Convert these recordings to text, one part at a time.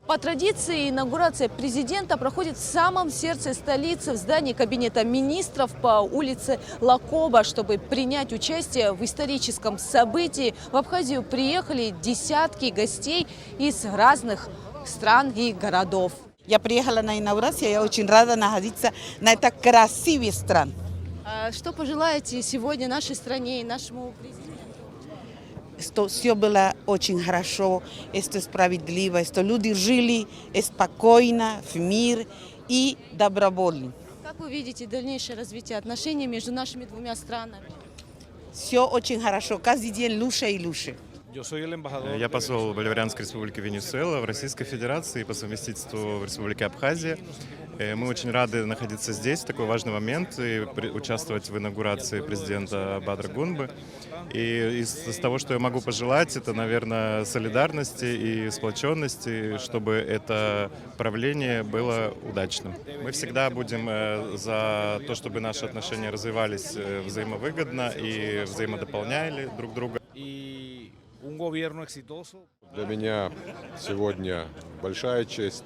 По традиции, инаугурация президента проходит в самом сердце столицы, в здании Кабинета министров по улице Лакоба. Чтобы принять участие в историческом событии, в Абхазию приехали десятки гостей из разных стран и городов. Я приехала на инаугурацию, я очень рада находиться на этой красивой стране. Что пожелаете сегодня нашей стране и нашему президенту? Что все было очень хорошо, что справедливо, что люди жили спокойно, в мир и добровольно. Как вы видите дальнейшее развитие отношений между нашими двумя странами? Все очень хорошо, каждый день лучше и лучше. Я посол Боливарианской республики Венесуэла в Российской Федерации по совместительству в Республике Абхазия. Мы очень рады находиться здесь в такой важный момент и участвовать в инаугурации президента Бадра Гунбы. И из того, что я могу пожелать, это, наверное, солидарности и сплоченности, чтобы это правление было удачным. Мы всегда будем за то, чтобы наши отношения развивались взаимовыгодно и взаимодополняли друг друга. Для меня сегодня большая честь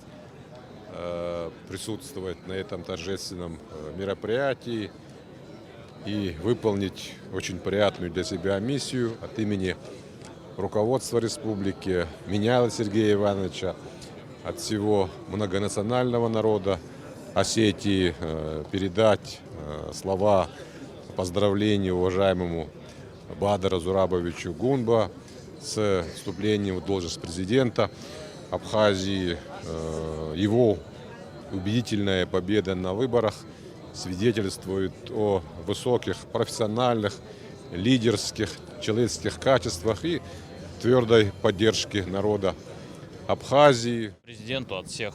присутствовать на этом торжественном мероприятии и выполнить очень приятную для себя миссию от имени руководства республики, меня, Сергея Ивановича, от всего многонационального народа Осетии передать слова поздравления уважаемому Бадру Зурабовичу Гунба с вступлением в должность президента Абхазии. Его убедительная победа на выборах свидетельствует о высоких профессиональных, лидерских, человеческих качествах и твердой поддержке народа Абхазии. Президенту от всех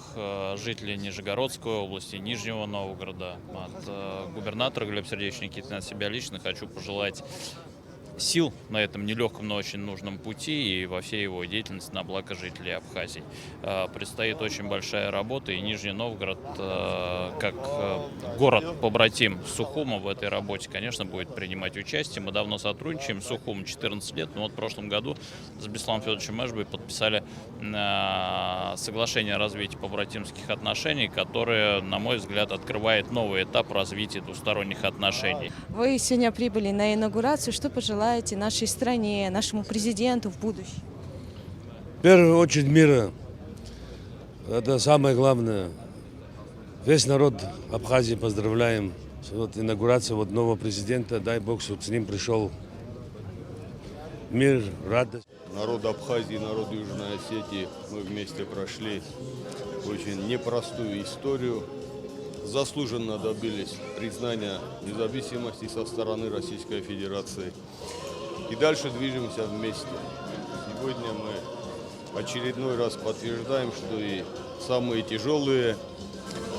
жителей Нижегородской области, Нижнего Новгорода, от губернатора Глеба Сергеевича Никитина, от себя лично хочу пожелать сил на этом нелегком, но очень нужном пути и во всей его деятельности на благо жителей Абхазии. Предстоит очень большая работа, и Нижний Новгород, как город-побратим Сухума, в этой работе, конечно, будет принимать участие. Мы давно сотрудничаем с Сухумом 14 лет, но вот в прошлом году с Бесланом Федоровичем Эшбой подписали соглашение о развитии побратимских отношений, которое, на мой взгляд, открывает новый этап развития двусторонних отношений. Вы сегодня прибыли на инаугурацию. Что пожелаете нашей стране, нашему президенту в будущем? В первую очередь мира. Это самое главное. Весь народ Абхазии поздравляем. Вот инаугурация нового президента. Дай Бог, чтобы с ним пришел мир, радость. Народ Абхазии, народ Южной Осетии, мы вместе прошли очень непростую историю. Заслуженно добились признания независимости со стороны Российской Федерации. И дальше движемся вместе. Сегодня мы очередной раз подтверждаем, что и самые тяжелые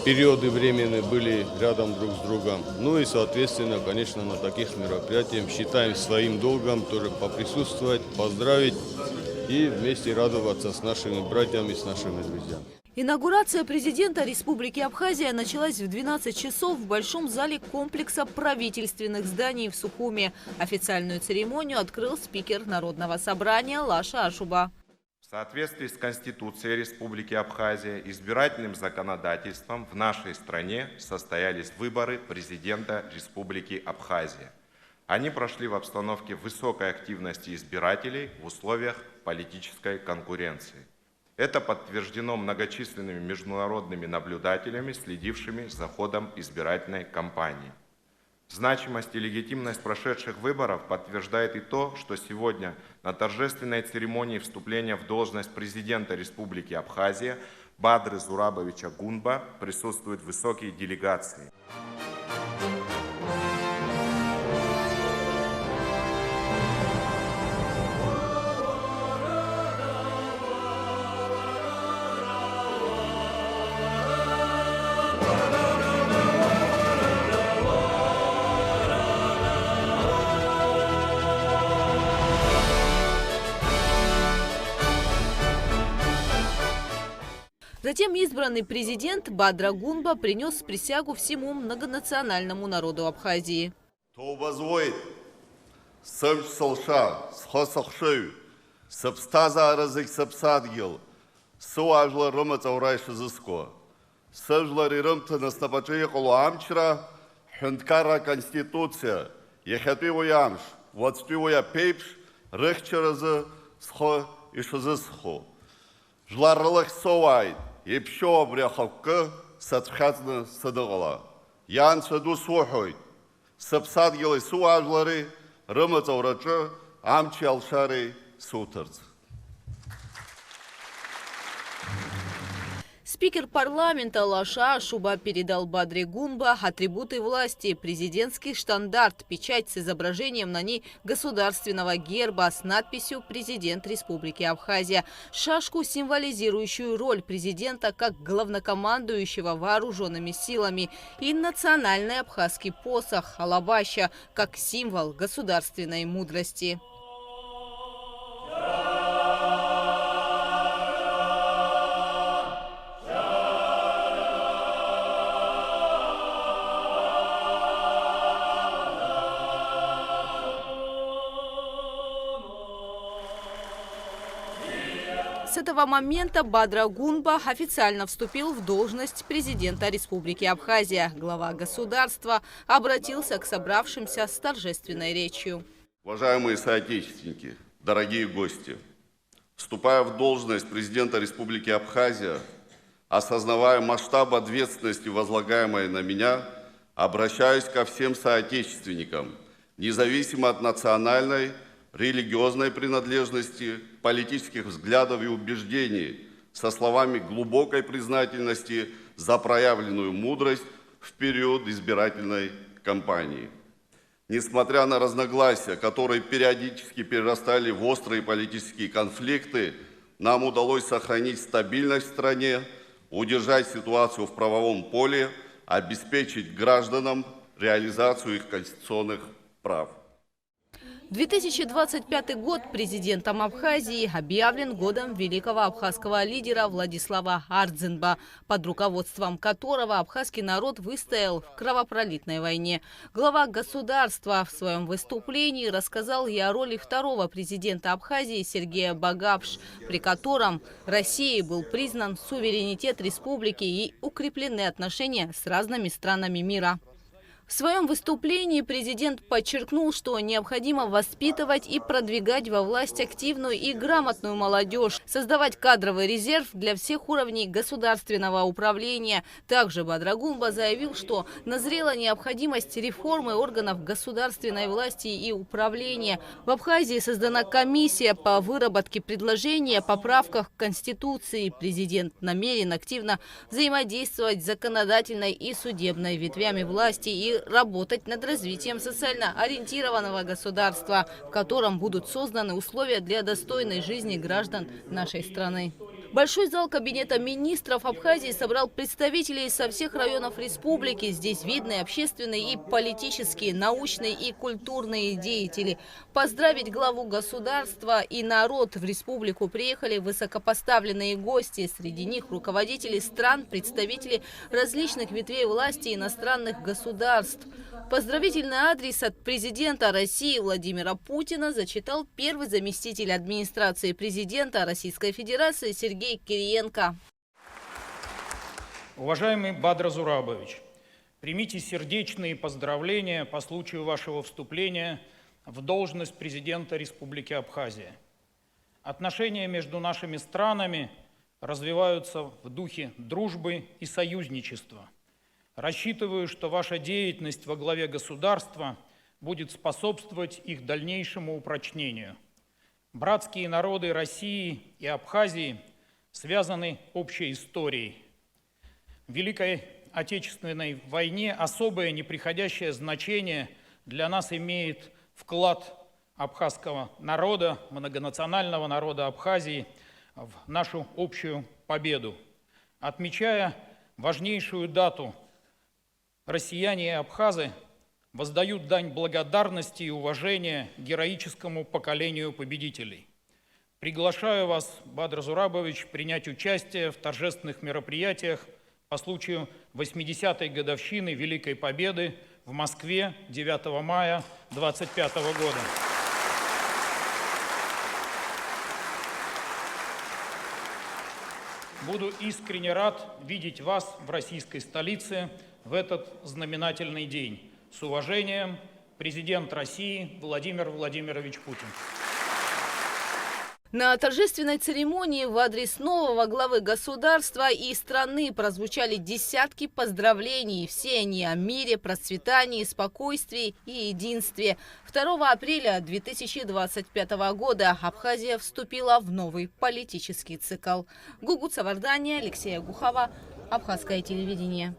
периоды времени были рядом друг с другом. Ну и, соответственно, конечно, на таких мероприятиях считаем своим долгом тоже поприсутствовать, поздравить и вместе радоваться с нашими братьями, с нашими друзьями. Инаугурация президента Республики Абхазия началась в 12 часов в Большом зале комплекса правительственных зданий в Сухуме. Официальную церемонию открыл спикер Народного собрания Лаша Ашуба. В соответствии с Конституцией Республики Абхазия, избирательным законодательством в нашей стране состоялись выборы президента Республики Абхазия. Они прошли в обстановке высокой активности избирателей в условиях политической конкуренции. Это подтверждено многочисленными международными наблюдателями, следившими за ходом избирательной кампании. Значимость и легитимность прошедших выборов подтверждает и то, что сегодня на торжественной церемонии вступления в должность президента Республики Абхазия Бадры Зурабовича Гунба присутствуют высокие делегации. Затем избранный президент Бадра Гунба принес присягу всему многонациональному народу Абхазии. Сыуажлы рымы цаурай шызыско. Сыжлары рымты настапачы амчра, хюндкара конституция, ехетви уямш, ватспи уя пейпш, рыхчаразы схо и шызысхо. Жларылых сыуай, епшо обряхавкы сатхазны сыдығыла. Ян сыду сухой, сыпсадгилы сыуажлары рымы цаурачы амчи алшары сутырц. Спикер парламента Лаша Шуба передал Бадре Гунба атрибуты власти, президентский штандарт, печать с изображением на ней государственного герба с надписью «Президент Республики Абхазия», шашку, символизирующую роль президента как главнокомандующего вооруженными силами, и национальный абхазский посох алабаща как символ государственной мудрости. С этого момента Бадра Гунба официально вступил в должность президента Республики Абхазия. Глава государства обратился к собравшимся с торжественной речью. Уважаемые соотечественники, дорогие гости, вступая в должность президента Республики Абхазия, осознавая масштаб ответственности, возлагаемой на меня, обращаюсь ко всем соотечественникам, независимо от национальной, религиозной принадлежности, политических взглядов и убеждений, со словами глубокой признательности за проявленную мудрость в период избирательной кампании. Несмотря на разногласия, которые периодически перерастали в острые политические конфликты, нам удалось сохранить стабильность в стране, удержать ситуацию в правовом поле, обеспечить гражданам реализацию их конституционных прав. 2025 год президентом Абхазии объявлен годом великого абхазского лидера Владислава Ардзинба, под руководством которого абхазский народ выстоял в кровопролитной войне. Глава государства в своем выступлении рассказал и о роли второго президента Абхазии Сергея Багапш, при котором Россией был признан суверенитет республики и укреплены отношения с разными странами мира. В своем выступлении президент подчеркнул, что необходимо воспитывать и продвигать во власть активную и грамотную молодежь, создавать кадровый резерв для всех уровней государственного управления. Также Бадра Гунба заявил, что назрела необходимость реформы органов государственной власти и управления. В Абхазии создана комиссия по выработке предложений о поправках к Конституции. Президент намерен активно взаимодействовать с законодательной и судебной ветвями власти и работать над развитием социально ориентированного государства, в котором будут созданы условия для достойной жизни граждан нашей страны. Большой зал Кабинета министров Абхазии собрал представителей со всех районов республики. Здесь видны общественные и политические, научные и культурные деятели. Поздравить главу государства и народ в республику приехали высокопоставленные гости. Среди них руководители стран, представители различных ветвей власти иностранных государств. Поздравительный адрес от президента России Владимира Путина зачитал первый заместитель администрации президента Российской Федерации Сергей Кириенко. Уважаемый Бадра Зурабович, примите сердечные поздравления по случаю вашего вступления в должность президента Республики Абхазия. Отношения между нашими странами развиваются в духе дружбы и союзничества. Рассчитываю, что ваша деятельность во главе государства будет способствовать их дальнейшему упрочнению. Братские народы России и Абхазии связаны общей историей. В Великой Отечественной войне особое неприходящее значение для нас имеет вклад абхазского народа, многонационального народа Абхазии в нашу общую победу. Отмечая важнейшую дату, россияне и абхазы воздают дань благодарности и уважения героическому поколению победителей. Приглашаю вас, Бадра Зурабович, принять участие в торжественных мероприятиях по случаю 80-й годовщины Великой Победы в Москве 9 мая 2025 года. буду искренне рад видеть вас в российской столице в этот знаменательный день. С уважением, президент России Владимир Владимирович Путин. На торжественной церемонии в адрес нового главы государства и страны прозвучали десятки поздравлений. Все они о мире, процветании, спокойствии и единстве. 2 апреля 2025 года Абхазия вступила в новый политический цикл. Гугут Савардания, Алексея Гухова, Абхазское телевидение.